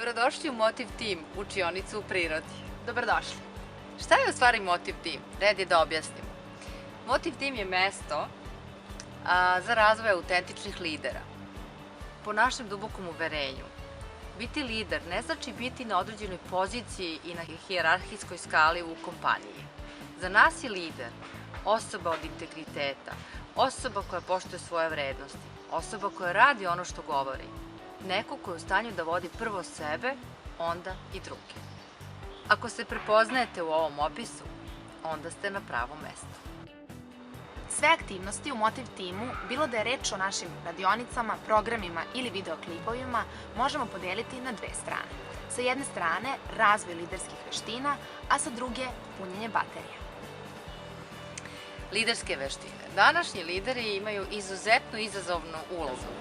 Dobrodošli u Motiv Team, učionicu u prirodi. Dobrodošli. Šta je u stvari Motiv Team? Red je da objasnimo. Motiv Team je mesto za razvoj autentičnih lidera. Po našem dubokom uverenju, biti lider ne znači biti na određenoj poziciji i na hijerarhijskoj skali u kompaniji. Za nas je lider osoba od integriteta, osoba koja poštuje svoje vrednosti, osoba koja radi ono što govori, neko ko je u stanju da vodi prvo sebe, onda i druge. Ako se prepoznajete u ovom opisu, onda ste na pravom mestu. Sve aktivnosti u Motiv Teamu, bilo da je reč o našim radionicama, programima ili videoklipovima, možemo podeliti na dve strane. Sa jedne strane razvoj liderskih veština, a sa druge punjenje baterija. Liderske veštine. Današnji lideri imaju izuzetno izazovnu ulogu.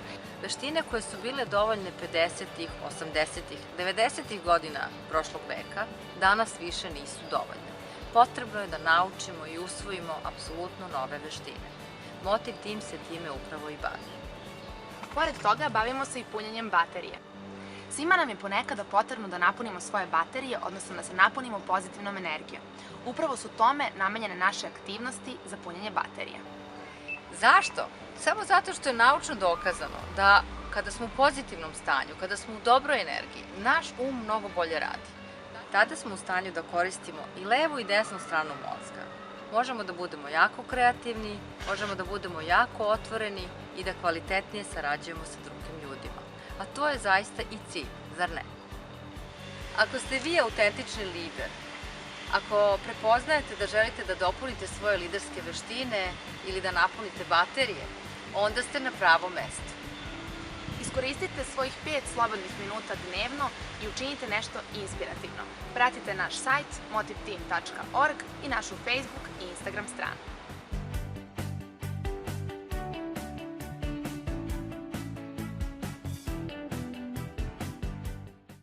Veštine koje su bile dovoljne 50-ih, 80-ih, 90-ih godina prošlog veka, danas više nisu dovoljne. Potrebno je da naučimo i usvojimo apsolutno nove veštine. Motiv Team se time upravo i bavi. Pored toga, bavimo se i punjenjem baterije. Svima nam je ponekada potrebno da napunimo svoje baterije, odnosno da se napunimo pozitivnom energijom. Upravo su tome namenjene naše aktivnosti za punjenje baterija. Zašto? Samo zato što je naučno dokazano da kada smo u pozitivnom stanju, kada smo u dobroj energiji, naš um mnogo bolje radi. Tada smo u stanju da koristimo i levu i desnu stranu mozga. Možemo da budemo jako kreativni, možemo da budemo jako otvoreni i da kvalitetnije sarađujemo sa drugim ljudima. A to je zaista i cilj, zar ne? Ako ste vi autentični lider, ako prepoznajete da želite da dopunite svoje liderske veštine ili da napunite baterije, onda ste na pravom mestu. Iskoristite svojih 5 slobodnih minuta dnevno i učinite nešto inspirativno. Pratite naš sajt motivteam.org i našu Facebook i Instagram stranu.